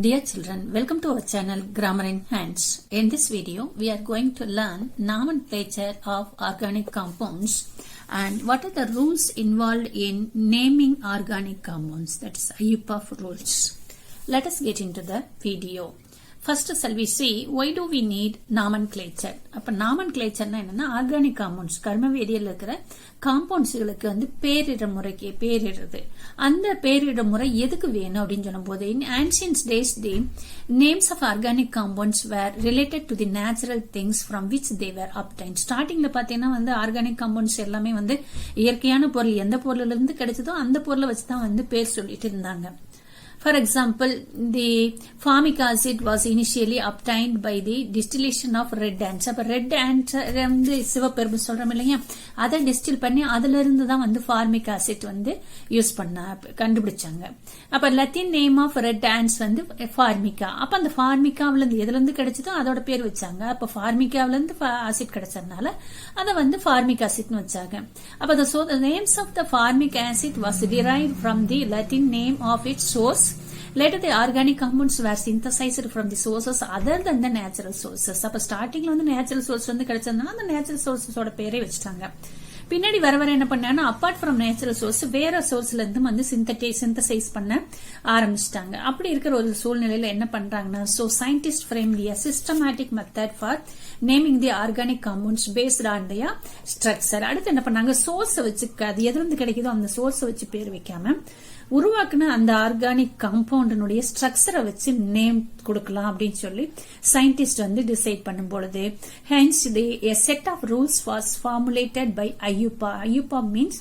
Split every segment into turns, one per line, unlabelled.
Dear children, welcome to our channel Grammar in Hands. In this video, we are going to learn nomenclature of organic compounds and what are the rules involved in naming organic compounds. That is IUPAC rules. Let us get into the video. First, shall we see why do we need nomenclature? அப்ப nomenclature என்னன்னா organic compounds கர்மவேதியில இருக்கிற காம்பவுண்ட்ஸ்களுக்கு வந்து பேரிட முறைக்கு பேரிடுறது. அந்த பேரிட முறை எதுக்கு வேணும் அப்படின்னு சொல்லும்போது in ancient days the names of organic compounds were related to the natural things from which they were obtained. ஸ்டார்டிங்ல பாத்தீங்கன்னா வந்து organic compounds எல்லாமே வந்து இயற்கையான பொருள் எந்த பொருள்ல இருந்து கிடைச்சதோ அந்த பொருளை வச்சு தான் வந்து பேர் சொல்லிட்டு இருந்தாங்க. For example, the formic acid was initially obtained by the distillation of red ants. அப்ப red ants வந்து சிவப்பெரும்பு சொல்றோம் இல்லையா, அதை டிஸ்டில் பண்ணி அதுல இருந்து தான் வந்து formic acid வந்து யூஸ் கண்டுபிடிச்சாங்க. அப்ப Latin name of red ants வந்து ஃபார்மிகா. அப்ப அந்த ஃபார்மிகாவில இருந்து எதுல இருந்து கிடைச்சதோ அதோட பேர் வச்சாங்க. அப்ப ஃபார்மிகாவில இருந்து ஆசிட் கிடைச்சதுனால அதை வந்து ஃபார்மிக் ஆசிட்னு வச்சாங்க. அப்ப the names of the formic acid was derived from the Latin name of its source. Later the organic compounds were synthesized from the sources other than the natural sources. அப்ப ஸ்டார்டிங்ல வந்து natural source வந்து கிடைச்சதுனால அந்த natural சோர்ஸஸோட பேரே வச்சுட்டாங்க. பின்னாடி வர வர என்ன பண்ணாங்கன்னா அப்பார்ட் ஃப்ரம் நேச்சுரல் சோர்ஸ் வேற சோர்ஸ்ல இருந்து வந்து சிந்தசைஸ் பண்ண ஆரம்பிச்சிட்டாங்க. அப்படி இருக்கிற ஒரு சூழ்நிலையில என்ன பண்றாங்கன்னா so scientists framed a systematic method for naming the organic compounds based on their structure. அடுத்து என்ன பண்ணாங்க, சோர்ஸ் வச்சு அது எதுல இருந்து கிடைக்குதோ அந்த சோர்ஸ் வச்சு பேர் வைக்காம உருவாக்குன அந்த ஆர்கானிக் காம்பவுண்டினுடைய ஸ்ட்ரக்சரை வச்சு நேம் கொடுக்கலாம் அப்படின்னு சொல்லி சயின்டிஸ்ட் வந்து டிசைட் பண்ணும் பொழுது hence a set of rules was formulated by IUPAC. IUPAC means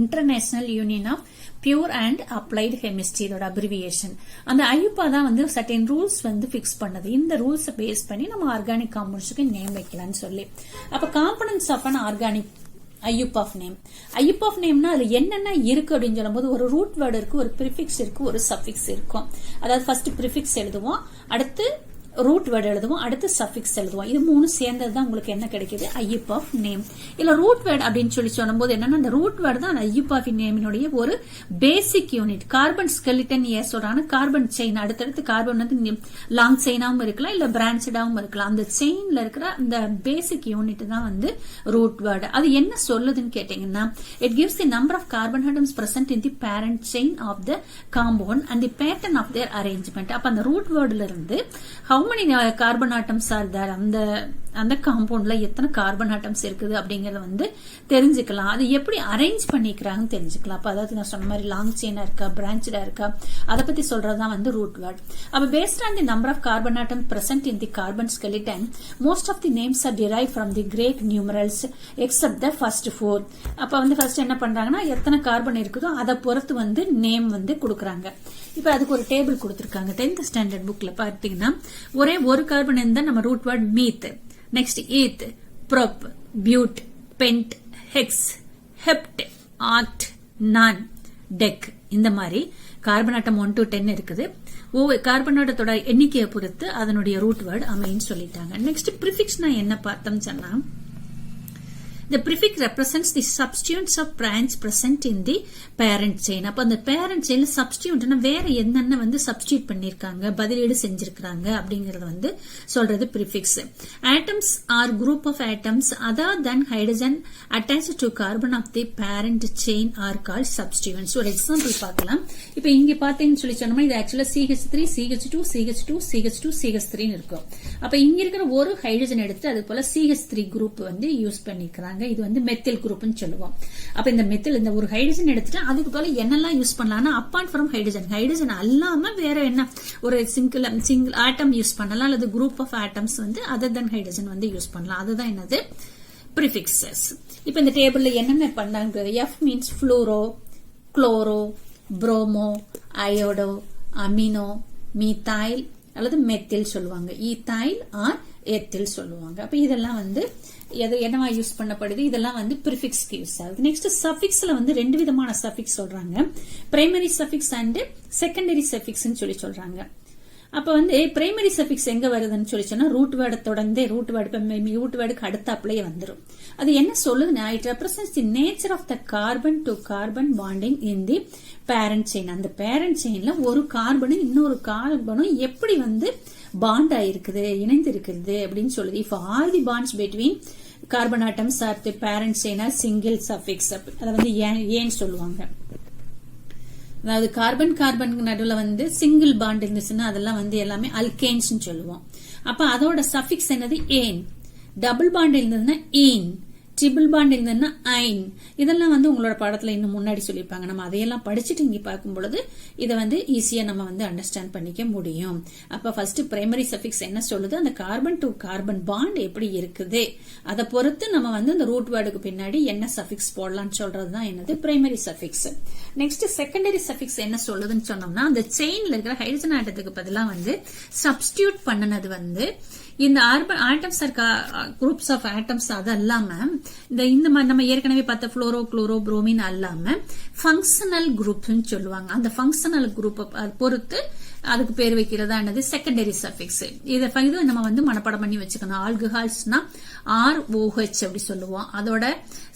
International Union of Pure and Applied Chemistry, இதோட அப்ரிவியேஷன். அந்த IUPAC தான் வந்து சர்டன் ரூல்ஸ் வந்து பிக்ஸ் பண்ணது. இந்த ரூல்ஸ் பேஸ் பண்ணி நம்ம ஆர்கானிக் காம்பவுண்ட்ஸ்க்கு நேம் வைக்கலாம்னு சொல்லி. அப்ப components of an organic IUPAC name. IUPAC நேம்னா அது என்னென்ன இருக்கு அப்படின்னு சொல்லும்போது ஒரு ரூட் வேர்டு இருக்கு, ஒரு பிரிஃபிக்ஸ் இருக்கு, ஒரு சஃபிக்ஸ் இருக்கும். அதாவது ஃபர்ஸ்ட் பிரிஃபிக்ஸ் எழுதுவோம், அடுத்து ரூட் வேர்டு எழுதுவோம், அடுத்து சஃபிக்ஸ் எழுதுவோம். இது மூணு சேர்ந்ததுதான் உங்களுக்கு என்ன கிடைக்குது, IUPAC நேம். இல்ல ரூட் வேர்டு அப்படின்னு சொல்லி சொல்லும்போது என்னன்னா அந்த ரூட் வேர்டு தான் IUPAC நேமினுடைய ஒரு பேசிக் யூனிட். கார்பன் ஸ்கெலிட்டன் சொல்றாங்க, கார்பன் செயின். அடுத்தடுத்து கார்பன் வந்து லாங் செயினாவும் இருக்கலாம், இல்ல பிரான்ச்டாவும் இருக்கலாம். அந்த செயின்ல இருக்கிற அந்த பேசிக் யூனிட் தான் வந்து ரூட் வேர்டு. அது என்ன சொல்லுதுன்னு கேட்டீங்கன்னா it gives the number of carbon atoms present in the parent chain of the compound and the pattern of their arrangement. அப்ப அந்த ரூட் வேர்டுல இருந்து how many carbon atoms are there, அந்த காம்பவுண்ட்ல எத்தனை கார்பன் ஆட்டம்ஸ் இருக்குது அப்படிங்கறத வந்து தெரிஞ்சுக்கலாம். அது எப்படி அரேஞ்ச் பண்ணிக்கிறாங்கன்னு தெரிஞ்சுக்கலாம். அப்ப அதாவது நான் சொன்ன மாதிரி லாங் செயினா இருக்கா, பிரான்ச்சடா இருக்கா, அதை பத்தி சொல்றதுதான் வந்து ரூட் வேர்ட். அப்ப based on the number of carbon atom present in the carbon skeleton, most of the names are derived from the Greek numerals except the first four. அப்ப வந்து ஃபர்ஸ்ட் என்ன பண்றாங்கன்னா எத்தனை கார்பன் இருக்குதோ அதை பொறுத்து வந்து நேம் வந்து கொடுக்கறாங்க. இப்ப அதுக்கு ஒரு டேபிள் கொடுத்திருக்காங்க 10th ஸ்டாண்டர்ட் புக்ல பாத்தீங்கன்னா ஒரே ஒரு கார்பன் இருந்தா நம்ம root word meth, next eth, prop, but, pent, hex, hept, oct, non, dec. இந்த மாதிரி கார்பன் ஆட்டம் 1 to 10 இருக்குது. ஒவ்வொரு கார்பன் ஆட்டத்தோட எண்ணிக்கையை பொறுத்து அதனுடைய ரூட் வேர்ட் அமைன்னு சொல்லிட்டாங்க. நெக்ஸ்ட் பிரிஃபிக்ஸ்னா என்ன பார்த்தோம் சொன்னா the prefix represents the substituents of branch present in the parent chain. அப்ப அந்த parent chain substituentனா வேற என்னென்ன வந்து substitute பண்ணிருக்காங்க, பதிலீடு செஞ்சிருக்காங்க அப்படிங்கறது வந்து சொல்றது prefix. Atoms are group of atoms other than hydrogen attached to carbon of the parent chain are called substituents. ஒரு எக்ஸாம்பிள் பார்க்கலாம். இப்ப இங்க பாத்தீங்கன்னு சொல்லி சொன்னோம்னா இது ஆக்சுவலா CH3, CH2, CH2, CH2, CH3 இருக்கும். அப்ப இங்க இருக்கிற ஒரு ஹைட்ரஜன் எடுத்து அது போல CH3 குரூப் வந்து யூஸ் பண்ணிக்கிறாங்க. இது வந்து மெத்தில் குரூப்னு சொல்லுவோம். அப்ப இந்த மெத்தில் இந்த ஒரு ஹைட்ரஜன் எடுத்துட்டு அதுக்கு போல என்னெல்லாம் யூஸ் பண்ணலாம்னா அப்பார்ட் ஃப்ரம் ஹைட்ரஜன் அல்லாம வேற என்ன ஒரு சிங்கிள் ஆட்டம் யூஸ் பண்ணலாம், அல்லது குரூப் ஆஃப் ஆட்டம்ஸ் வந்து அதர் தென் ஹைட்ரஜன் வந்து யூஸ் பண்ணலாம். அதுதான் என்னது பிரிஃபிக்ஸஸ். இப்ப இந்த டேபிள்ல என்னென்ன பண்ணாங்க, F means fluoro, chloro, promo, iodo, amino, methyl அல்லது மெத்தில் சொல்லுவாங்க, ஈத்தைல் ஆர் எத்தில் சொல்லுவாங்க. அப்ப இதெல்லாம் வந்து என்னவா யூஸ் பண்ணப்படுது, இதெல்லாம் வந்து பிரிஃபிக்ஸ்க்கு யூஸ் ஆகுது. நெக்ஸ்ட் சஃபிக்ஸ்ல வந்து ரெண்டு விதமான சஃபிக்ஸ் சொல்றாங்க, primary suffix and secondary suffix சொல்லி சொல்றாங்க. அப்ப வந்து பிரைமரி சஃபிக்ஸ் எங்க வருதுன்னு சொல்லி சொன்னா ரூட் வேர்டை தொடர்ந்து ரூட் வேர்டுக்கு அடுத்தாப்புலயே வந்துடும். அது என்ன சொல்லுதுன்னா, it represents the nature of the carbon to carbon bonding in the parent chain. அந்த பேரண்ட் செயின்ல ஒரு கார்பனும் இன்னொரு கார்பனும் எப்படி வந்து பாண்ட் ஆயிருக்குது, இணைந்து இருக்குது அப்படின்னு சொல்லுது. If all the bonds between carbon atoms are the parent chain are single suffix, அதை வந்து ஏன் சொல்லுவாங்க. அதாவது கார்பன் நடுவுல வந்து சிங்கிள் பாண்ட் இருந்துச்சுன்னா அதெல்லாம் வந்து எல்லாமே அல்கேன்ஸ் சொல்லுவோம். அப்ப அதோட சஃபிக்ஸ் என்னது ஏன். டபுள் பாண்ட் இருந்ததுன்னா ஈன், ட்ரிபிள் பாண்ட் இருந்ததுன்னா ஐன். இதெல்லாம் வந்து உங்களோட பாடத்துல இன்னும் முன்னாடி சொல்லியிருப்பாங்க. நம்ம அதையெல்லாம் படிச்சுட்டு இங்க பார்க்கும் பொழுது இதை வந்து ஈஸியா நம்ம வந்து அண்டர்ஸ்டாண்ட் பண்ணிக்க முடியும். அப்ப ஃபர்ஸ்ட் பிரைமரி சஃபிக்ஸ் என்ன சொல்லுது, அந்த கார்பன் டு கார்பன் பாண்ட் எப்படி இருக்குது அதை பொறுத்து நம்ம வந்து அந்த ரூட் வேர்டுக்கு பின்னாடி என்ன சஃபிக்ஸ் போடலாம்னு சொல்றதுதான் என்னது primary suffix. Next secondary suffix என்ன சொல்லுதுன்னு சொன்னோம்னா, அந்த செயின்ல இருக்கிற ஹைட்ரஜன் ஆட்டத்துக்கு பதிலாக வந்து சப்ஸ்டியூட் பண்ணனது வந்து இந்த ஆட்டம்ஸ் குரூப்ஸ் ஆஃப் ஆட்டம்ஸ் அது அல்லாம இந்த நம்ம ஏற்கனவே பார்த்த புளோரோ குளோரோ புரோமின் அல்லாம ஃபங்க்ஷனல் குரூப் சொல்லுவாங்க. அந்த ஃபங்க்ஷனல் குரூப் பொறுத்து அதுக்கு பேர் வைக்கிறதா என்னது செகண்டரி சஃபிக்ஸ். இதை நம்ம வந்து மனப்பாடம் பண்ணி வச்சுக்கணும். ஆல்கஹால்ஸ்னா ROH அப்படி சொல்லுவோம். அதோட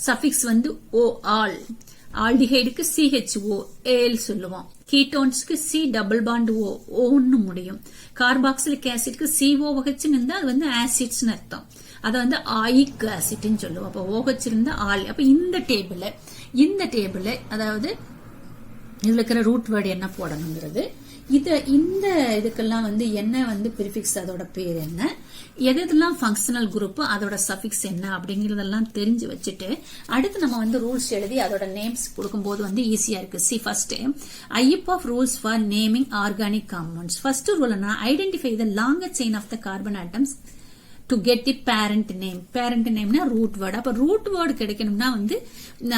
சஃபிக்ஸ் வந்து O ஆல். ஆல்டிஹைடுக்கு CHO ஏல் சொல்லுவோம். கீட்டோன்ஸ்க்கு C டபுள் பாண்ட் O ஓன்னு முடியும். கார்பாக்சிலிக் ஆசிட்க்கு COOH இருந்தா அது வந்து ஆசிட்ஸ் அர்த்தம். அதை வந்து ஆயிக் ஆசிட்னு சொல்லுவோம். அப்போ OH இருந்தா ஆல். அப்ப இந்த டேபிள் அதாவது இதுல இருக்கிற ரூட் வேர்டு என்ன போடணுங்கிறது, இந்த இதுக்கெல்லாம் வந்து என்ன வந்து பிரிஃபிக்ஸ், அதோட பேர் என்ன, எதெல்லாம் ஃபங்க்ஷனல் குரூப், அதோட சஃபிக்ஸ் என்ன அப்படிங்கறதெல்லாம் தெரிஞ்சு வச்சுட்டு அடுத்து நம்ம வந்து ரூல்ஸ் எழுதி அதோட நேம்ஸ் கொடுக்கும்போது வந்து ஈஸியா இருக்கு. First IUPAC rules for naming organic compounds. First rule என்ன, identify the longer chain of the carbon atoms to get the parent name. Parent நேம்னா ரூட் வேர்டு. அப்ப ரூட் வேர்டு கிடைக்கணும்னா வந்து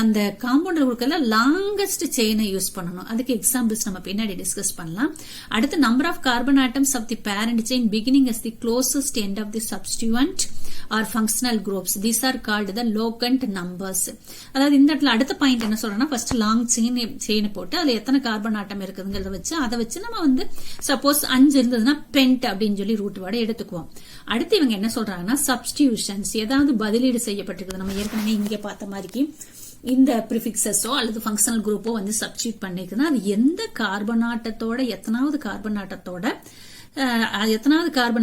அந்த காம்பவுண்ட் ரூலுக்கு லாங்கஸ்ட் செயினை யூஸ் பண்ணணும். அதுக்கு எக்ஸாம்பிள்ஸ் நம்ம பின்னாடி டிஸ்கஸ் பண்ணலாம். அடுத்து number of carbon atoms of the parent chain beginning as the closest end of the substituent or functional groups. These are called the locant numbers. அதாவது இந்த இடத்துல அடுத்த பாயிண்ட் என்ன சொல்றேன்னா, ஃபர்ஸ்ட் லாங் செயின் போட்டு அதுல எத்தனை கார்பன் ஆட்டம் இருக்குதுங்கிறத வச்சு அதை வச்சு நம்ம வந்து சப்போஸ் 5 இருந்ததுன்னா பென்ட் அப்படின்னு சொல்லி ரூட் வேர்டை எடுத்துக்குவோம். அடுத்து இவங்க என்ன சொல்றாங்கன்னா, சப்ஸ்டியூஷன்ஸ், ஏதாவது பதிலீடு செய்யப்பட்டிருக்குது. நம்ம ஏற்கனவே இங்க பார்த்த மாதிரி இந்த பிரிஃபிக்ஸஸோ அல்லது ஃபங்க்ஷனல் குரூப்போ வந்து சப்ஸ்டியூட் பண்ணிருக்குன்னா அது எந்த கார்பன் ஆட்டத்தோட எத்தனாவது கார்பன்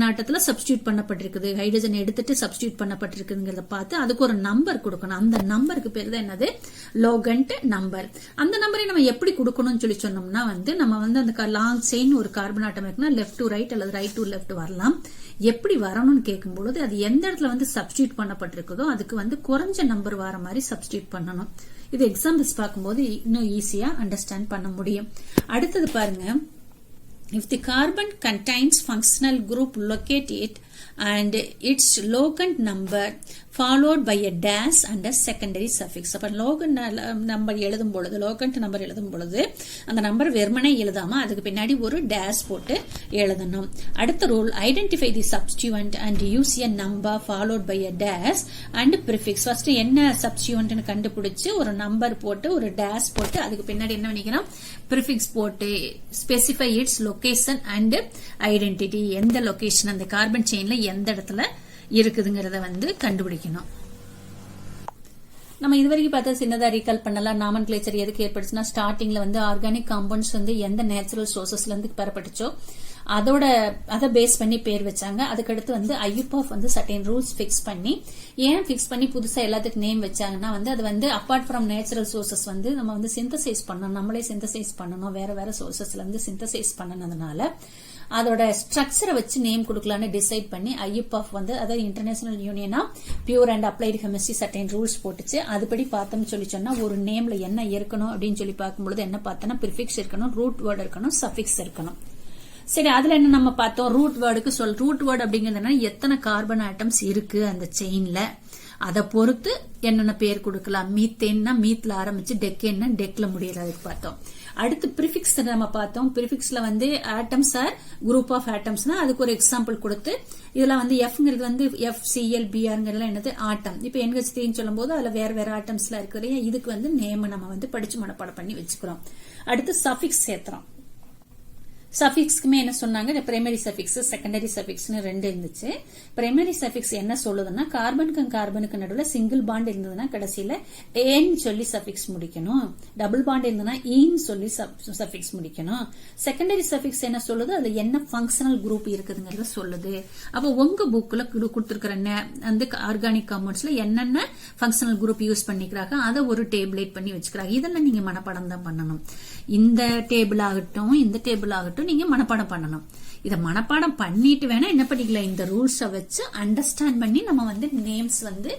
ஆட்டத்துல சப்ஸ்டியூட் பண்ணப்பட்டிருக்குது, ஹைட்ரஜன் எடுத்துட்டு சப்ஸ்டியூட் பண்ணப்பட்டிருக்குங்கிறத பார்த்து அதுக்கு ஒரு நம்பர் கொடுக்கணும். அந்த நம்பருக்கு பேர் தான் என்னது, லோகண்ட் நம்பர். அந்த நம்பரை நம்ம எப்படி கொடுக்கணும்னு சொல்லி சொன்னோம்னா வந்து நம்ம வந்து அந்த லாங் செயின் ஒரு கார்பன் ஆட்டம் இருக்குன்னா லெஃப்ட் டு ரைட் அல்லது ரைட் டு லெஃப்ட் வரலாம். எப்படி வரணும்னு கேட்கும்போது அது எந்த இடத்துல வந்து சப்ஸ்டியூட் பண்ணப்பட்டிருக்குதோ அதுக்கு வந்து குறைஞ்ச நம்பர் வர மாதிரி சப்ஸ்டியூட் பண்ணணும். இது எக்ஸாம்பிள்ஸ் பார்க்கும்போது இன்னும் ஈஸியா அண்டர்ஸ்டாண்ட் பண்ண முடியும். அடுத்தது பாருங்க, if the carbon contains functional group, locate it and its locant number followed by a dash and a secondary suffix. அப்ப locant number எழுதும் பொழுது, locant number எழுதும் பொழுது அந்த நம்பர் வெறுமனே எழுதாம அதுக்கு பின்னாடி ஒரு டேஷ் போட்டு எழுதணும். அடுத்த rule, identify the substituent and use a number followed by a dash and prefix. ஃபர்ஸ்ட் என்ன சப்ஸ்டியூவன்ட்னு கண்டுபிடிச்சு ஒரு நம்பர் போட்டு ஒரு டேஷ் போட்டு அதுக்கு பின்னாடி என்ன பண்ணிக்கணும், ப்ரிஃபிக்ஸ் போட்டு specify it's location and identity. எந்த லொகேஷன் அந்த கார்பன் செயின்ல எந்த இடத்துல இருக்குதுங்கிறத வந்து கண்டுபிடிக்கணும். நம்ம இதுவரைக்கும் பார்த்தா சின்னதா ரீகால் பண்ணலாம். நாமன்கிளேச்சர் எதுக்கு ஏற்படுச்சுன்னா, ஸ்டார்டிங்ல வந்து ஆர்கானிக் காம்பவுண்ட்ஸ் வந்து எந்த நேச்சுரல் சோர்சஸ்ல இருந்து பெறப்பட்டுச்சோ அதை பேஸ் பண்ணி பேர் வச்சாங்க. அதுக்கடுத்து வந்து ஐயுபாஃப் வந்து சர்டைன் ரூல்ஸ் பிக்ஸ் பண்ணி, ஏன் பிக்ஸ் பண்ணி புதுசா எல்லாத்துக்கும் நேம் வச்சாங்கன்னா வந்து அது வந்து அப்பார்ட் ஃப்ரம் நேச்சுரல் சோர்சஸ் வந்து நம்ம வந்து சிந்தசைஸ் பண்ணணும், நம்மளே சிந்தசைஸ் பண்ணணும், வேற சோர்சஸ்ல இருந்து சிந்தசைஸ் பண்ணனதுனால அதோட ஸ்ட்ரக்சரை வச்சு நேம் கொடுக்கலான்னு டிசைட் பண்ணி ஐயுபாஃப் வந்து அதாவது International Union of Pure and Applied Chemistry certain rules போட்டுச்சு. அதுபடி பார்த்தோம்னு சொல்லி சொன்னா ஒரு நேம்ல என்ன இருக்கணும் அப்படின்னு சொல்லி பார்க்கும்போது என்ன பார்த்தோம்னா, பிரிஃபிக்ஸ் இருக்கணும், ரூட் வேர்டு இருக்கணும், சஃபிக்ஸ் இருக்கணும். சரி, அதுல என்ன நம்ம பார்த்தோம், ரூட் வேர்டுக்கு ரூட் வேர்டு அப்படிங்கிறது எத்தனை கார்பன் ஆட்டம்ஸ் இருக்கு அந்த செயின்ல அதை பொறுத்து என்னென்ன பேர் கொடுக்கலாம். மீத்தேன்னா மீத்ல ஆரம்பிச்சு டெக்கேன்னா டெக்ல முடியறதுக்கு பார்த்தோம். அடுத்து பிரிஃபிக்ஸ் நம்ம பார்த்தோம். பிரிஃபிக்ஸ்ல வந்து ஆட்டம்ஸ் ஆர் குரூப் ஆஃப் ஆட்டம்ஸ்னா அதுக்கு ஒரு எக்ஸாம்பிள் கொடுத்து இதுல வந்து எஃப்ங்கிறது வந்து FCl என்னது ஆட்டம். இப்ப NH3 சொல்லும் போது அதுல வேற ஆட்டம்ஸ்ல இருக்கு. இதுக்கு வந்து நேம் நம்ம வந்து படிச்சு மனப்பாடம் பண்ணி வச்சுக்கிறோம். அடுத்து சஃபிக்ஸ் சேர்த்துறோம். சஃபிக்ஸ்க்குமே என்ன சொன்னாங்க, பிரைமரி சஃபிக்ஸ் செகண்டரி சஃபிக்ஸ்னு ரெண்டு இருந்துச்சு. பிரைமரி சஃபிக்ஸ் என்ன சொல்லுதுன்னா, கார்பனுக்கும் கார்பனுக்கு நடுவில் சிங்கிள் பாண்ட் இருந்ததுன்னா கடைசியில ஏன்னு சொல்லி சஃபிக்ஸ் முடிக்கணும், டபுள் பாண்ட் இருந்ததுன்னா ஈன்னு சொல்லி சஃபிக்ஸ் முடிக்கணும். செகண்டரி சஃபிக்ஸ் என்ன சொல்லுது, அது என்ன ஃபங்க்ஷனல் குரூப் இருக்குதுங்கிறத சொல்லுது. அப்போ உங்க புக்ல கொடுத்திருக்கிற அந்த ஆர்கானிக் காம்பவுண்ட்ஸ்ல என்னென்ன ஃபங்க்ஷனல் குரூப் யூஸ் பண்ணிக்கிறாங்க அதை ஒரு டேபிளேட் பண்ணி வச்சுக்கிறாங்க. இதெல்லாம் நீங்க மனப்பாடம் தான் பண்ணணும். இந்த டேபிள் ஆகட்டும் இந்த டேபிள் ஆகட்டும் நீங்க மனப்பாடம் பண்ணணும். இத மனப்பாடம் பண்ணிட்டு வேணா என்ன பண்ணிக்கலாம், இந்த ரூல்ஸை வச்சு அண்டர்ஸ்டாண்ட் பண்ணி நம்ம வந்து நேம்ஸ் வந்து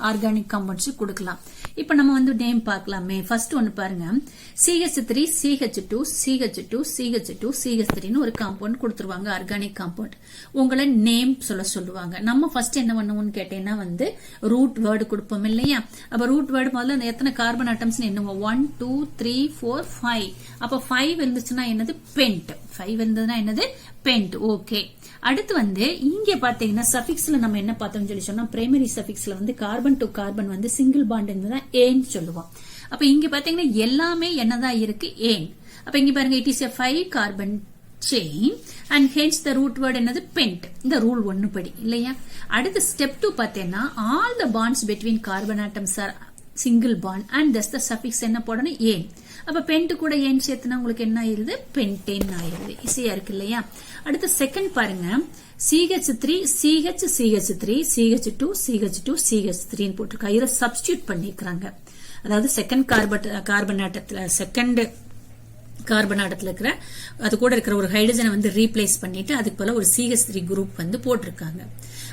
ஆர்கானிக் காம்பவுண்ட்ஸ் கொடுக்கலாம். இப்ப நம்ம வந்து நேம் பார்க்கலாமே. ஃபர்ஸ்ட் ஒன்னு பாருங்க, CH3 CH2 CH2 CH2 CH3 ஒரு காம்பவுண்ட் கொடுத்துருவாங்க, ஆர்கானிக் காம்பவுண்ட். உங்களை நேம் சொல்லுவாங்க. நம்ம ஃபர்ஸ்ட் என்ன பண்ணுவோம்னு கேட்டீங்கன்னா வந்து ரூட் வேர்டு கொடுப்போம் இல்லையா. அப்ப ரூட் வேர்டு முதல்ல எத்தனை கார்பன் ஆட்டம்ஸ் எண்ணுவோம், 1 2 3 4 5. அப்ப 5 இருந்துச்சுன்னா என்னது, பென்ட். 5 இருந்ததுன்னா என்னது, பென்ட். ஓகே. அடுத்து வந்து இங்க பாத்தீங்கன்னா சஃபிக்ஸ்ல நம்ம என்ன பார்த்தோம்னு சொல்லி சொன்னா, பிரைமரி சஃபிக்ஸ்ல வந்து கார்பன் டு கார்பன் வந்து சிங்கிள் பாண்ட் இருந்ததா ஏன்னு சொல்லுவோம். அப்ப இங்க பாத்தீங்கன்னா எல்லாமே என்னதான் இருக்கு, ஏன். அப்ப இங்க பாருங்க, it is a 5 carbon chain and hence the root word என்னது, pent. இந்த ரூல் 1 படி இல்லையா. அடுத்து ஸ்டெப் 2 பாத்தீங்கன்னா all the bonds between carbon atoms are single bond and thus the suffix என்ன போடணும், ஏன். அப்ப பென்ட் கூட ஏன் சேர்த்துனா உங்களுக்கு என்ன ஆயிருது, பென்டேன் ஆயிருது. ஈஸியா இருக்கு இல்லையா. அடுத்து செகண்ட் பாருங்க, CH3 CH CH3 CH2 CH2 CH3 போட்டிருக்காங்க. இதை சப்ஸ்டியூட் பண்ணிக்கிறாங்க. அதாவது செகண்ட் கார்பன் ஆட்டத்துல செகண்ட் கார்பன் ஆட்டத்துல இருக்கிற அது கூட இருக்கிற ஒரு ஹைட்ரஜனை வந்து ரீப்ளேஸ் பண்ணிட்டு அதுக்கு போல ஒரு CH3 குரூப் வந்து போட்டிருக்காங்க.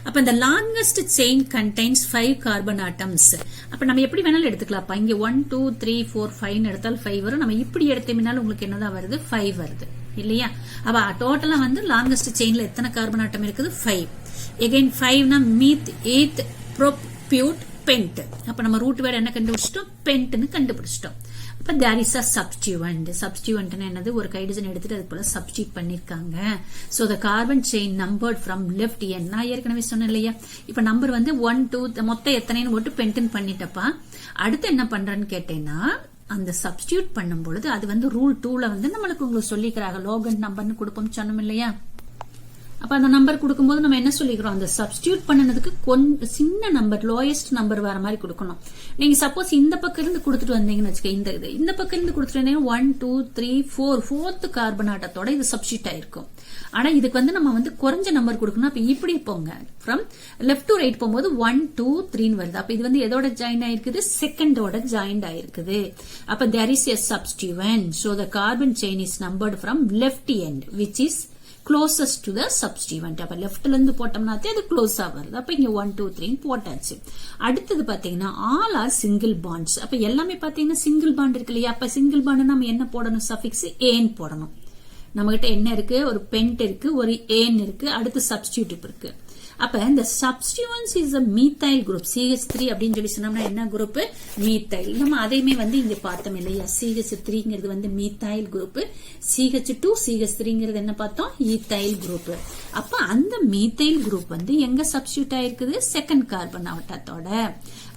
அப்ப இந்த longest chain contains 5 carbon atoms. அப்ப நம்ம எப்படி வேணாலும் எடுத்துக்கலாம். இங்க 1 2 3 4 5 எடுத்தால் 5 வரும். நம்ம இப்படி எடுத்தோம்னாலும் உங்களுக்கு என்னதான் வருது, 5 வருது இல்லையா. அப்ப டோட்டலா வந்து லாங்கஸ்ட் செயின்ல எத்தனை கார்பன் ஆட்டம் இருக்குது, 5. எகைன் 5னா மீத் எய்த் ப்ரோப்யூட் பென்ட். அப்ப நம்ம ரூட் வேர்டு என்ன கண்டுபிடிச்சிட்டோம், பென்ட்னு கண்டுபிடிச்சிட்டோம். அப்ப தேர் இஸ் அ சப்ஸ்டியூவன்ட். சப்ஸ்டியூவன்ட்னா என்னது, ஒரு ஹைட்ரஜன் எடுத்துட்டு அது போல சப்ஸ்டியூட் பண்ணிருக்காங்க. So the carbon chain numbered from left end. நான் ஏற்கனவே சொன்னேன் இல்லையா. இப்ப நம்பர் வந்து 1 2 மொத்தம் எத்தனைன்னு போட்டு பென்ட்னு பண்ணிட்டப்பா. அடுத்து என்ன பண்றேன்னு கேட்டேன்னா, அந்த சப்ஸ்டியூட் பண்ணும் பொழுது அது வந்து ரூல் 2ல வந்து நம்மளுக்கு உங்களுக்கு சொல்லிக்கிறாங்க, லோகன் நம்பர்னு கொடுப்போம் சொன்னோம் இல்லையா. அப்ப அந்த நம்பர் கொடுக்கும்போது நம்ம என்ன சொல்லிக்கிறோம், அந்த சப்ஸ்டியூட் பண்ணனதுக்கு கொஞ்சம் சின்ன நம்பர், லோயஸ்ட் நம்பர் வர மாதிரி கொடுக்கணும். நீங்க சப்போஸ் இந்த பக்கம் இருந்து கொடுத்துட்டு வந்தீங்கன்னு வச்சுக்க, இந்த பக்கம் இருந்து கொடுத்துட்டு 1 2 3 4 4th கார்பன் ஆட்டத்தோட இது சப்ஸ்டியூட் ஆயிருக்கும். ஆனா இதுக்கு வந்து நம்ம வந்து குறைஞ்ச நம்பர் கொடுக்கணும். அப்ப இப்படி போங்க, ஃப்ரம் லெஃப்ட் டு ரைட் போகும்போது 1 2 3 வருது. அப்ப இது வந்து எதோட ஜாயின் ஆயிருக்குது, செகண்டோட ஜாயின் ஆயிருக்குது. அப்ப there is a substituent, so the carbon chain is numbered from left end which is closest to the substituent. அப்ப லெஃப்ட்ல இருந்து போட்டோம்னா அது க்ளோஸா வருது. அப்ப இங்க 1 2 3 போட்டாச்சு. அடுத்தது பாத்தீங்கன்னா all are single bonds. அப்ப எல்லாமே பாத்தீங்கன்னா சிங்கிள் பாண்ட் இருக்கு இல்லையா. அப்ப சிங்கிள் பாண்ட் நம்ம என்ன போடணும், சஃபிக்ஸ் ஏன் போடணும். நம்ம கிட்ட என்ன இருக்கு, ஒரு பென்ட் இருக்கு, ஒரு ஏன் இருக்கு, அடுத்து சப்ஸ்டியூட் இருக்கு. அப்ப இந்த சப்ஸ்டியூவன்ஸ் is a methyl group. CH3 அப்படின்னு சொல்லி சொன்னோம்னா என்ன குரூப், மீத்தைல். நம்ம அதையுமே வந்து இங்க பார்த்தோம் இல்லையா. CH3ங்கிறது வந்து மீத்தைல் குரூப், CH2 CH3ங்கிறது என்ன பார்த்தோம், ஈத்தைல் குரூப். அப்ப அந்த மீத்தைல் குரூப் வந்து எங்க சப்ஸ்டியூட் ஆயிருக்குது, செகண்ட் கார்பன் ஆட்டத்தோட.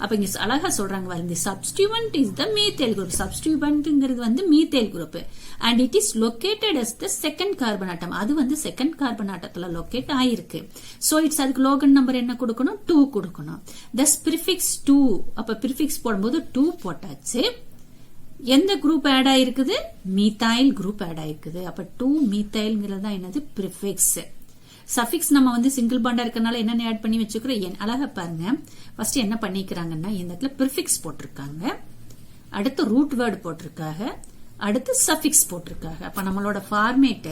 அப்ப இங்க அழகா சொல்றாங்க பாருங்க, சப்ஸ்டியூவன்ட் இஸ் த மீத்தைல் குரூப். சப்ஸ்டியூவன்ட்ங்கிறது வந்து methyl group and it is located as the second carbon atom. அது வந்து செகண்ட் கார்பன் ஆட்டத்துல லொகேட் ஆயிருக்கு. சோ இட்ஸ் அதுக்கு லோகன் நம்பர் என்ன கொடுக்கணும், 2 கொடுக்கணும். thus prefix 2. அப்ப prefix போடும்போது 2 போட்டாச்சு. எந்த குரூப் ஆட் ஆயிருக்குது, மீத்தைல் குரூப் ஆட் ஆயிருக்குது. அப்ப 2 மீத்தைல்ங்கிறது தான் என்னது, பிரிஃபிக்ஸ். சஃபிக்ஸ் நம்ம வந்து சிங்கிள் பாண்டா இருக்கனால என்னென்ன ஆட் பண்ணி வச்சுக்கிறோம், அழகா பாருங்க. ஃபர்ஸ்ட் என்ன பண்ணிக்கிறாங்கன்னா, இந்த இடத்துல பிரிஃபிக்ஸ் போட்டிருக்காங்க, அடுத்து ரூட் வேர்டு போட்டிருக்காங்க, அடுத்து சஃபிக்ஸ் போட்டிருக்காங்க. அப்ப நம்மளோட ஃபார்மேட்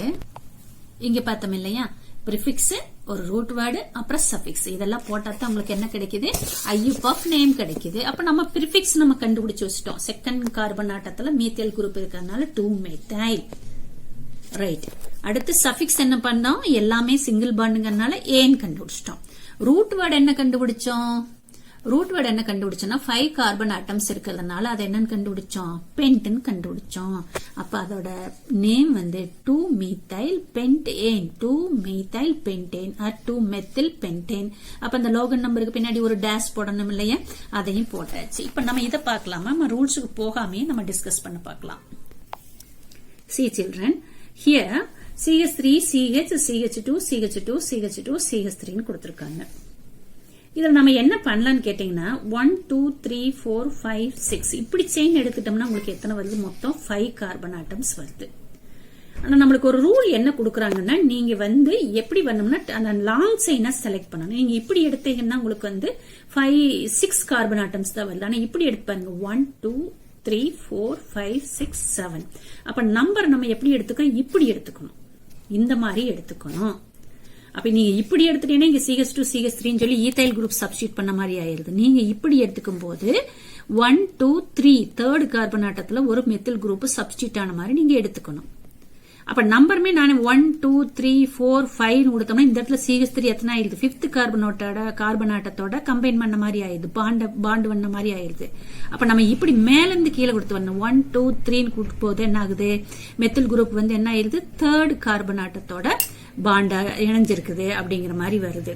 இங்க பார்த்தோம் இல்லையா, பிரிஃபிக்ஸ், ஒரு ரூட் வேர்டு, அப்புறம் சஃபிக்ஸ். இதெல்லாம் போட்டா தான் உங்களுக்கு என்ன கிடைக்குது, ஐயூப் ஆஃப் நேம் கிடைக்குது. அப்ப நம்ம பிரிஃபிக்ஸ் நம்ம கண்டுபிடிச்சு வச்சுட்டோம். செகண்ட் கார்பன் ஆட்டத்துல மீத்தைல் குரூப் இருக்கிறதுனால 2 methyl. ரைட். அடுத்து சஃபிக்ஸ் என்ன பண்ணோம், எல்லாமே சிங்கிள் பாண்டுங்கறனால ஏன் கண்டுபிடிச்சிட்டோம். ரூட் வேர்டு என்ன கண்டுபிடிச்சோம், ரூட் வேர்டு என்ன கண்டுபிடிச்சோம்னா 5 கார்பன் ஆட்டம்ஸ் இருக்கிறதுனால அதை என்னன்னு கண்டுபிடிச்சோம், பென்ட்னு கண்டுபிடிச்சோம். அப்ப அதோட நேம் வந்து 2 methyl pentane, 2 methyl pentane or 2 methyl pentane. அப்ப அந்த லோகன் நம்பருக்கு பின்னாடி ஒரு டேஷ் போடணும் இல்லையா, அதையும் போட்டாச்சு. இப்ப நம்ம இதை பார்க்கலாமா, நம்ம ரூல்ஸுக்கு போகாமே நம்ம டிஸ்கஸ் பண்ண பார்க்கலாம். See children, here CH3 CH CH2 CH2 CH2 CH3 ன்னு கொடுத்திருக்காங்க. இதுல நம்ம என்ன பண்ணலாம்னு கேட்டீங்கன்னா 1 2 3 4 5 6 இப்படி செயின் எடுத்துட்டோம்னா உங்களுக்கு எத்தனை வருது? மொத்தம் 5 கார்பன் ஆட்டம்ஸ் வருது. ஆனா நம்மளுக்கு ஒரு ரூல் என்ன கொடுக்குறாங்கன்னா, நீங்க வந்து எப்படி பண்ணணும்னா அந்த லாங் செயினை செலக்ட் பண்ணணும். நீங்க இப்படி எடுத்தீங்கன்னா உங்களுக்கு வந்து 6 கார்பன் ஆட்டம்ஸ் தான் வருது. ஆனா இப்படி எடுத்து பாருங்க 1 2 3 4 5 6 7. அப்ப நம்பர் நம்ம எப்படி எடுத்துக்கணும்? இப்படி எடுத்துக்கணும், இந்த மாதிரி எடுத்துக்கணும். அப்ப நீங்க இப்படி எடுத்துட்டீங்கன்னா இங்க CH2 CH3 சொல்லி ஈத்தைல் குரூப் சப்ஸ்டியூட் பண்ண மாதிரி ஆயிருது. நீங்க இப்படி எடுத்துக்கும் போது 1 2 3 தேர்ட் கார்பன் ஆட்டத்துல ஒரு மெத்தில் குரூப் சப்ஸ்டியூட் ஆன மாதிரி நீங்க எடுத்துக்கணும். அப்ப நம்பருமே நான் 1 2 3 4 5 கொடுத்தோம்னா இந்த இடத்துல CH3 எத்தனை ஆயிருது? 5th கார்பன் ஆட்டத்தோட கம்பைன் பண்ண மாதிரி ஆயிருது, பாண்ட் பண்ண மாதிரி ஆயிருது. அப்ப நம்ம இப்படி மேல இருந்து கீழே கொடுத்து வரணும். 1 2 3 கொடுக்கும் போது என்ன ஆகுது? மெத்தில் குரூப் வந்து என்ன ஆயிருது? தேர்ட் கார்பன் ஆட்டத்தோட பாண்ட் இணைஞ்சிருக்குது அப்படிங்கிற மாதிரி வருது.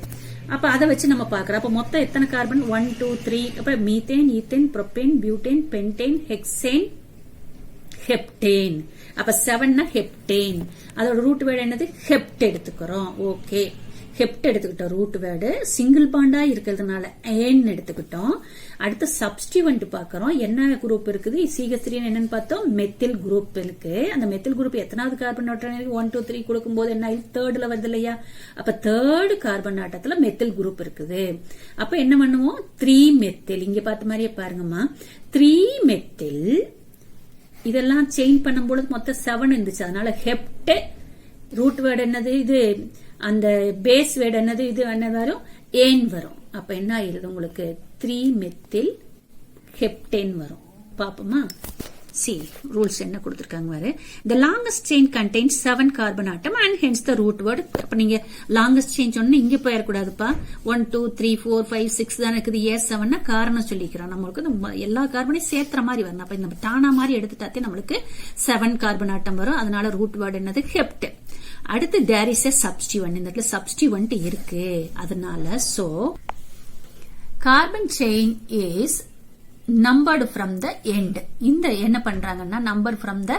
அப்ப அதை வச்சு நம்ம பாக்குறோம். அப்ப மொத்தம் எத்தனை கார்பன்? 1 2 3. அப்ப methane, ethane, propane, butane, pentane, hexane, heptane. அப்ப 7 ஹெப்டேன். அதோட ரூட் வேர்டு என்னது? ஹெப்ட் எடுத்துக்கிறோம். ஓகே, ஹெப்ட் எடுத்துக்கிட்டோம். ரூட் வேர்டு சிங்கிள் பாண்டா இருக்கிறதுனால ஏன் எடுத்துக்கிட்டோம். அடுத்து சப்ஸ்டிவெண்ட் பாக்கிறோம். என்ன குரூப் இருக்குது? CH3 என்னன்னு பார்த்தோம், மெத்தில் குரூப் இருக்கு. அந்த மெத்தில் குரூப் எத்தனாவது கார்பன் ஆட்டம்? 1 2 3 கொடுக்கும் போது என்ன தேர்ட்ல வருது இல்லையா? அப்ப தேர்ட் கார்பன் ஆட்டத்துல மெத்தில் குரூப் இருக்குது. அப்ப என்ன பண்ணுவோம்? 3 மெத்தில். இங்க பார்த்த மாதிரியே பாருங்கம்மா, 3 மெத்தில். இதெல்லாம் செயின் பண்ணும்போது மொத்தம் 7 இருந்துச்சு. அதனால ஹெப்ட் ரூட் வேர்டு என்னது? இது அந்த பேஸ் வேர்டு என்னது? இது என்ன வரும்? ஏன் வரும். அப்ப என்ன ஆயிருது உங்களுக்கு? 3 மெத்தில் ஹெப்டேன் வரும். பாப்போமா? See, rules என்ன கொடுத்திருக்காங்க பாரு. The longest chain contains 7 carbon atom and hence the root word. அப்ப நீங்க longest chain சொன்னா இங்க போயிடக்கூடாதுப்பா. 1 2 3 4 5 6 தான் இருக்குது. ஏன் 7னா காரணம் சொல்லிக்கிறோம். நம்மளுக்கு எல்லா கார்பனையும் சேர்த்துற மாதிரி வரணும். அப்ப இந்த டானா மாதிரி எடுத்துட்டாத்தே நம்மளுக்கு 7 கார்பன் ஆட்டம் வரும். அதனால ரூட் வேர்டு என்னது? ஹெப்ட். அடுத்து there is a substituent. இந்த இடத்துல substituent இருக்கு. அதனால so carbon chain is numbered from the end. இந்த என்ன பண்றாங்கன்னா number from the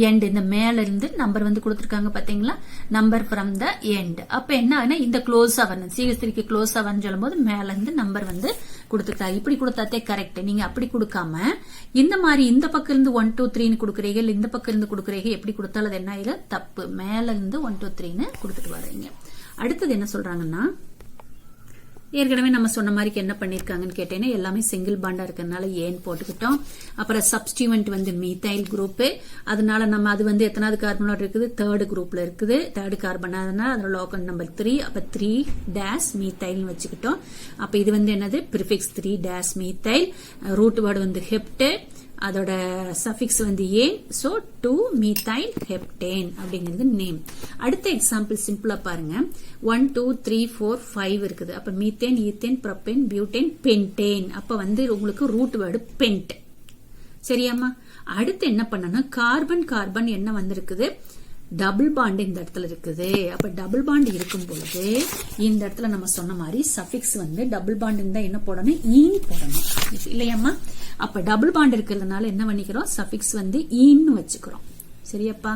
end. இந்த மேல இருந்து நம்பர் வந்து கொடுத்திருக்காங்க பாத்தீங்களா? Number from the end. அப்ப என்ன ஆகுனா இந்த க்ளோஸ் ஆவணும். CH3க்கு க்ளோஸ் ஆவன்னு சொல்லும்போது மேல இருந்து நம்பர் வந்து கொடுத்துட்டாங்க. இப்படி கொடுத்தாத்தே கரெக்ட். நீங்க அப்படி கொடுக்காம இந்த மாதிரி இந்த பக்கம் இருந்து 1 2 3 ன்னு கொடுக்குறீங்க, இல்ல இந்த பக்கம் இருந்து கொடுக்குறீங்க. எப்படி கொடுத்தாலும் அது என்ன ஆயிரும்? தப்பு. மேல இருந்து 1 2 3 ன்னு கொடுத்துட்டு வரீங்க. அடுத்தது என்ன சொல்றாங்கன்னா, ஏற்கனவே நம்ம சொன்ன மாதிரி என்ன பண்ணிருக்காங்கன்னு கேட்டேன்னா எல்லாமே சிங்கிள் பாண்டா இருக்கிறதுனால ஏன் போட்டுக்கிட்டோம். அப்புறம் சப்ஸ்டிவெண்ட் வந்து மீத்தைல் குரூப். அதனால நம்ம அது வந்து எத்தனாவது கார்பனோட இருக்குது? தேர்ட் குரூப்ல இருக்குது. Third carbon. அதனால அதோட லோக்கல் நம்பர் 3. அப்ப 3 டேஷ் மீத்தைல் வச்சுக்கிட்டோம். அப்ப இது வந்து என்னது? Prefix 3 dash methyl. Root word வந்து ஹெப்ட். அதோட சஃபிக்ஸ் வந்து ஏன். சோ 2 மீத்தைல் ஹெப்டேன் அப்படிங்கிறது நேம். அடுத்த எக்ஸாம்பிள் சிம்பிளா பாருங்க. 1 2 3 4 5 இருக்குது. அப்ப methane, ethane, propane, butane, pentane. அப்ப வந்து உங்களுக்கு ரூட் வேர்டு பென்ட். சரியாமா? அடுத்து என்ன பண்ணணும்? கார்பன் கார்பன் என்ன வந்திருக்குது? டபுள் பாண்ட் இந்த இடத்துல இருக்குது. அப்ப டபுள் பாண்ட் இருக்கும் பொழுது இந்த இடத்துல நம்ம சொன்ன மாதிரி சஃபிக்ஸ் வந்து டபுள் பாண்ட் இருந்தா என்ன போடணும்? ஈன் போடணும் இல்லையாமா? அப்ப டபுள் பாண்ட் இருக்கிறதுனால என்ன பண்ணிக்கிறோம்? சஃபிக்ஸ் வந்து ஈன்னு வச்சுக்கிறோம். சரியாப்பா?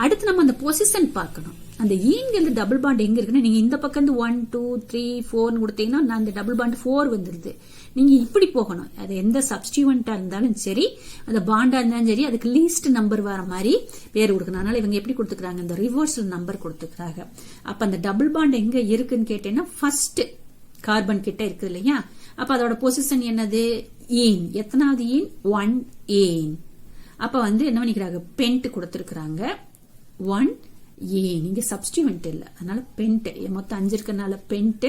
அடுத்து நம்ம அந்த பொசிஷன் பார்க்கணும். அந்த ஈங்கிறது டபுள் பாண்ட் எங்க இருக்குன்னா, நீங்க இந்த பக்கம் 1 2 3 4 கொடுத்தீங்கன்னா அந்த டபுள் பாண்ட் 4 வந்துருது. நீங்க இப்படி போகணும். அது எந்த சப்ஸ்டிவெண்டா இருந்தாலும் சரி, அந்த பாண்டா இருந்தாலும் சரி, அதுக்கு லீஸ்ட் நம்பர் வர மாதிரி பேர் கொடுக்கணும். அதனால இவங்க எப்படி கொடுத்துக்கிறாங்க? இந்த ரிவர்சல் நம்பர் கொடுத்துக்கிறாங்க. அப்ப அந்த டபுள் பாண்ட் எங்க இருக்குன்னு கேட்டேன்னா ஃபர்ஸ்ட் கார்பன் கிட்ட இருக்குது இல்லையா? அப்ப அதோட பொசிஷன் என்னது? ஈன். எத்தனாவது ஈன்? 1 ஏன். அப்ப வந்து என்ன பண்ணிக்கிறாங்க? பென்ட் கொடுத்திருக்கிறாங்க. 1 ஏன். இங்க சப்ஸ்டிவெண்ட் இல்ல, அதனால பென்ட். மொத்தம் 5 இருக்கனால பென்ட்.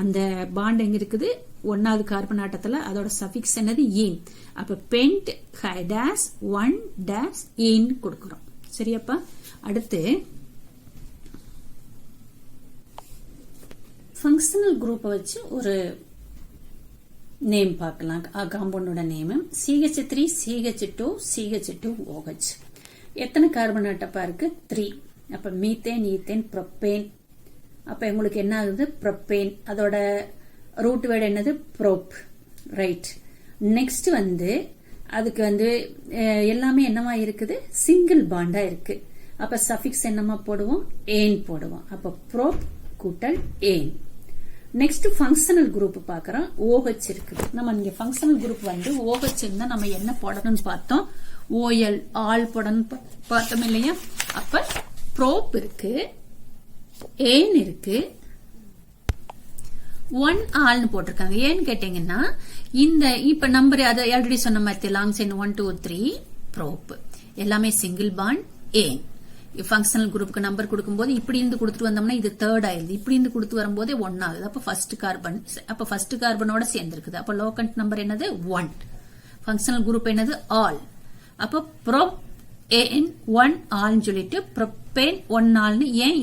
அந்த பாண்ட் எங்க இருக்குது? 1வது கார்பன் ஆட்டத்துல. அதோட சஃபிக்ஸ் என்னது? ஈன். அப்ப பென்ட் டேஷ் 1 டேஷ் ஈன் கொடுக்கிறோம். சரியாப்பா? அடுத்து ஃபங்க்ஷனல் குரூப்பை வச்சு ஒரு நேம் பார்க்கலாம். காம்பவுண்டோட நேம் CH3 CH2 CH2OH. எத்தனை கார்பன் ஆட்டப்பா இருக்கு? 3. அப்ப மீத்தேன், ஈத்தேன், ப்ரோப்பேன். அப்ப உங்களுக்கு என்ன ஆகுது? ப்ரோப்பேன். அதோட ரூட் வேர்டு என்னது? ப்ரோப். ரைட். நெக்ஸ்ட் வந்து அதுக்கு வந்து எல்லாமே என்னவா இருக்குது? சிங்கிள் பாண்டா இருக்கு. அப்ப சஃபிக்ஸ் என்னமா போடுவோம், ஏன் போடுவோம். அப்ப ப்ரோப் கூட்டல் ஏன். நெக்ஸ்ட் ஃபங்க்ஷனல் குரூப் பாக்குறோம். OH இருக்குது. நம்ம இங்க ஃபங்க்ஷனல் குரூப் வந்து OH இருந்தா நம்ம என்ன போடணும்னு பார்த்தோம், OL ஆல் போடணும் பார்த்தோம் இல்லையா. அப்ப ப்ரோப் இருக்கு, ஏன் இருக்கு, ஒன் ஆல்னு போட்டிருக்காங்க. ஏன்னு கேட்டீங்கன்னா இந்த இப்ப நம்பர் அதை ஆல்ரெடி சொன்ன மாதிரி லாங் செயின் 1 2 3 ப்ரோப் எல்லாமே சிங்கிள் பாண்ட் ஏன். ஃபங்க்ஷனல் குரூப்புக்கு நம்பர் கொடுக்கும்போது இப்படி இருந்து கொடுத்துட்டு வந்தோம்னா இது தேர்ட் ஆயிருது, இப்படி இருந்து கொடுத்து வரும்போதே 1 ஆகுது. அப்ப ஃபர்ஸ்ட் கார்பன், அப்ப ஃபர்ஸ்ட் கார்பனோட சேர்ந்திருக்குது. அப்ப லோகண்ட் நம்பர் என்னது 1. ஃபங்க்ஷனல் குரூப் என்னது ஆல். அப்ப ப்ரோப் ஏன் 1 ஆல்னு சொல்லிட்டு ப்ரோபேன் 1 ஆல்னு ஏன்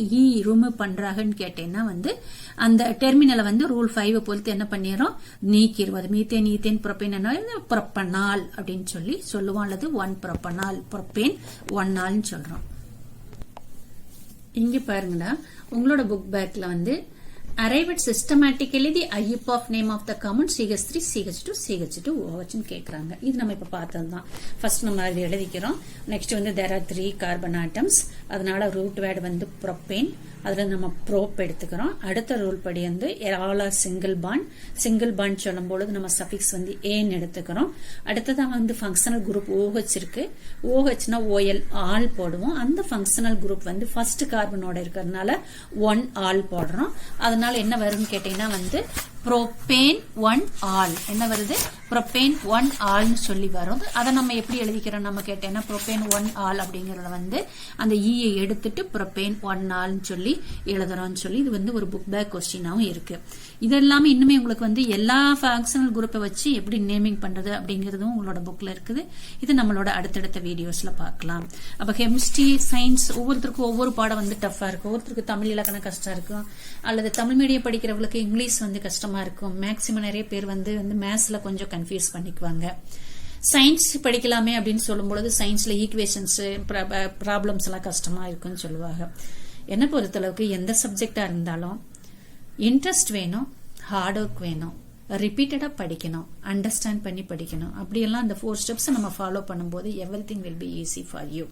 ரிமூவ் பண்றாங்கன்னு கேட்டேன்னா வந்து அந்த டெர்மினலை வந்து ரூல் 5 பொறுத்து என்ன பண்ணிடுறோம், நீக்கிடுவோம். மீத்தேன் ஈத்தேன் ப்ரோபேன் என்ன ப்ரோபனால் அப்படின்னு சொல்லி சொல்லுவோம், அல்லது 1 ப்ரோபனால் ப்ரோபேன் 1 ஆல்னு சொல்றோம். இங்க பாருங்கடா, உங்களோட புக் பேக்ல வந்து arrive at systematically the IUP of name of the compound CH3 CH2 CH2 OH ன்னு கேக்குறாங்க. இது நம்ம இப்ப பார்த்ததுதான். ஃபர்ஸ்ட் நம்ம அதை எழுதிக்கிறோம். நெக்ஸ்ட் வந்து there are 3 carbon atoms, அதனால ரூட் வேர்ட் வந்து ப்ரோபேன், அதுல நம்ம ப்ரோப் எடுத்துக்கிறோம். அடுத்த ரூல் படி வந்து all are single bond சொல்லும் பொழுது நம்ம சஃபிக்ஸ் வந்து ஏன் எடுத்துக்கிறோம். அடுத்ததான் வந்து ஃபங்க்ஷனல் குரூப் OH இருக்கு. OHனா OL ஆல் போடுவோம். அந்த ஃபங்க்ஷனல் குரூப் வந்து ஃபர்ஸ்ட் கார்பனோட இருக்கிறதுனால 1 ஆல் போடுறோம். அதனால என்ன வரும்னு கேட்டீங்கன்னா வந்து ப்ரோபேன் 1 ஆல் என்ன வருது, ப்ரோபேன் 1 ஆல்னு சொல்லி வரும். அதை நம்ம எப்படி எழுதிக்கிறோம் நம்ம கேட்டேன்னா ப்ரோபேன் 1 ஆல் அப்படிங்கறத வந்து அந்த ஈயை எடுத்துட்டு ப்ரோபேன் 1 ஆல்னு சொல்லி எழுதுறோம்னு சொல்லி இது வந்து ஒரு புக் பேக் கொஸ்டினாவும் இருக்கு. இது எல்லாமே இன்னுமே உங்களுக்கு வந்து எல்லா ஃபங்க்ஷனல் குரூப்பை வச்சு எப்படி நேமிங் பண்றது அப்படிங்கறதும் உங்களோட புக்ல இருக்குது. இது நம்மளோட அடுத்தடுத்த வீடியோஸ்ல பார்க்கலாம். அப்ப கெமிஸ்ட்ரி சயின்ஸ் ஒவ்வொருத்தருக்கும் ஒவ்வொரு பாடம் வந்து டஃபா இருக்கும். ஒவ்வொருத்தருக்கு தமிழ் இலக்கணம் கஷ்டம் இருக்கும், அல்லது தமிழ் மீடியம் படிக்கிறவங்களுக்கு இங்கிலீஷ் வந்து கஷ்டமா இருக்கும். மேக்சிமம் நிறைய பேர் வந்து மேத்ஸ்ல கொஞ்சம் கன்ஃபியூஸ் பண்ணிக்குவாங்க. சயின்ஸ் படிக்கலாமே அப்படின்னு சொல்லும் பொழுது சயின்ஸ்ல ஈக்குவேஷன்ஸ் ப்ராப்ளம்ஸ் எல்லாம் கஷ்டமா இருக்குன்னு சொல்லுவாங்க. என்ன பொறுத்தளவுக்கு எந்த சப்ஜெக்டா இருந்தாலும் இன்ட்ரெஸ்ட் வேணும், ஹார்ட் ஒர்க் வேணும், ரிப்பீட்டடா படிக்கணும், அண்டர்ஸ்டாண்ட் பண்ணி படிக்கணும். அப்படியெல்லாம் அந்த 4 ஸ்டெப்ஸ் நம்ம ஃபாலோ பண்ணும்போது everything will be easy for you.